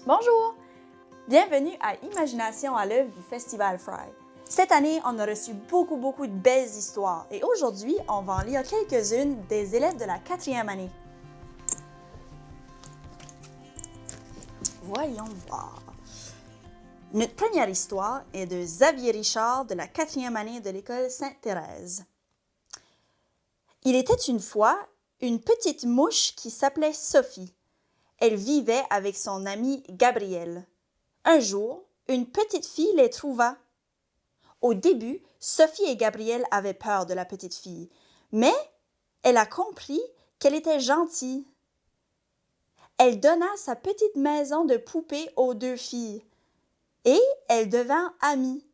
Bonjour! Bienvenue à Imagination à l'œuvre du Festival Fry. Cette année, on a reçu beaucoup de belles histoires et aujourd'hui, on va en lire quelques-unes des élèves de la 4e année. Voyons voir. Notre première histoire est de Xavier Richard de la 4e année de l'école Sainte-Thérèse. Il était une fois une petite mouche qui s'appelait Sophie. Elle vivait avec son amie Gabrielle. Un jour, une petite fille les trouva. Au début, Sophie et Gabrielle avaient peur de la petite fille, mais elle a compris qu'elle était gentille. Elle donna sa petite maison de poupée aux deux filles et elles devinrent amies.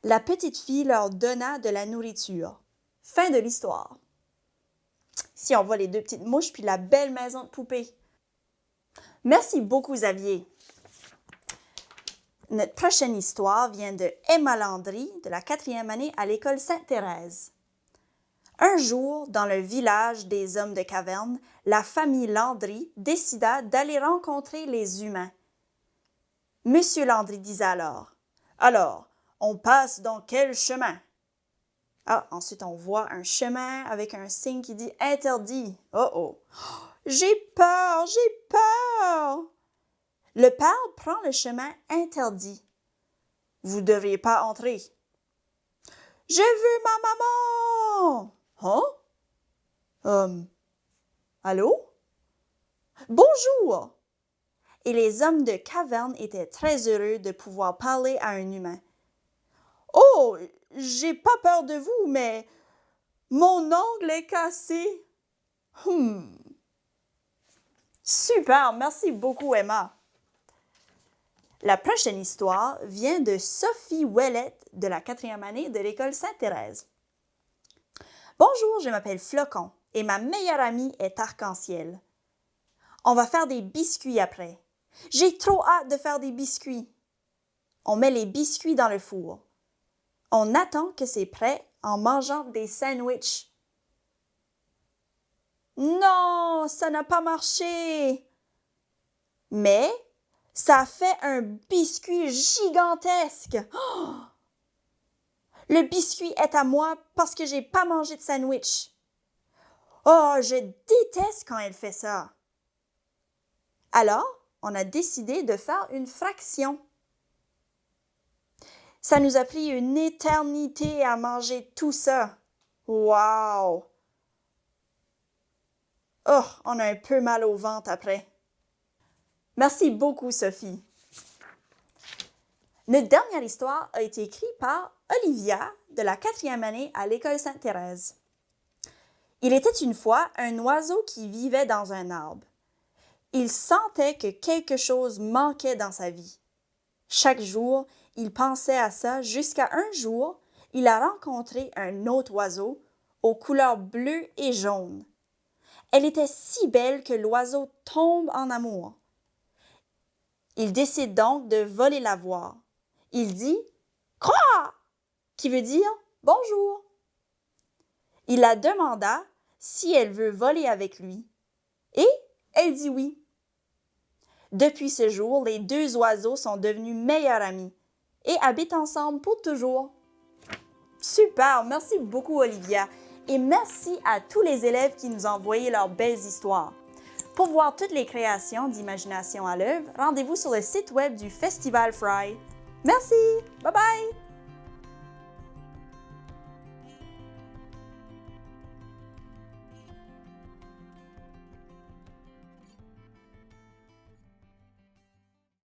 La petite fille leur donna de la nourriture. Fin de l'histoire. Ici, on voit les deux petites mouches puis la belle maison de poupée. Merci beaucoup, Xavier. Notre prochaine histoire vient de Emma Landry, de la 4e année à l'école Sainte-Thérèse. Un jour, dans le village des hommes de caverne, la famille Landry décida d'aller rencontrer les humains. Monsieur Landry disait alors, « Alors, on passe dans quel chemin? » Ensuite, on voit un chemin avec un signe qui dit « Interdit ». Oh! J'ai peur! Le père prend le chemin interdit. Vous ne devriez pas entrer. Je veux ma maman! Allô? Bonjour! Et les hommes de caverne étaient très heureux de pouvoir parler à un humain. Oh, j'ai pas peur de vous, mais mon ongle est cassé. Super, merci beaucoup, Emma. La prochaine histoire vient de Sophie Ouellette de la 4e année de l'école Sainte-Thérèse. Bonjour, je m'appelle Flocon et ma meilleure amie est Arc-en-Ciel. On va faire des biscuits après. J'ai trop hâte de faire des biscuits. On met les biscuits dans le four. On attend que c'est prêt en mangeant des sandwichs. Non, ça n'a pas marché. Mais ça fait un biscuit gigantesque. Oh! Le biscuit est à moi parce que j'ai pas mangé de sandwich. Oh, je déteste quand elle fait ça. Alors, on a décidé de faire une fraction. Ça nous a pris une éternité à manger tout ça. Wow! Oh, on a un peu mal au ventre après. Merci beaucoup, Sophie. Notre dernière histoire a été écrite par Olivia de la 4e année à l'école Sainte-Thérèse. Il était une fois un oiseau qui vivait dans un arbre. Il sentait que quelque chose manquait dans sa vie. Chaque jour, il pensait à ça jusqu'à un jour, il a rencontré un autre oiseau aux couleurs bleues et jaunes. Elle était si belle que l'oiseau tombe en amour. Il décide donc de voler la voir. Il dit « Croix » qui veut dire « bonjour ». Il la demanda si elle veut voler avec lui et elle dit oui. Depuis ce jour, les deux oiseaux sont devenus meilleurs amis et habitent ensemble pour toujours. Super, merci beaucoup Olivia et merci à tous les élèves qui nous ont envoyé leurs belles histoires. Pour voir toutes les créations d'Imagination à l'œuvre, rendez-vous sur le site web du Festival Fry. Merci, bye bye!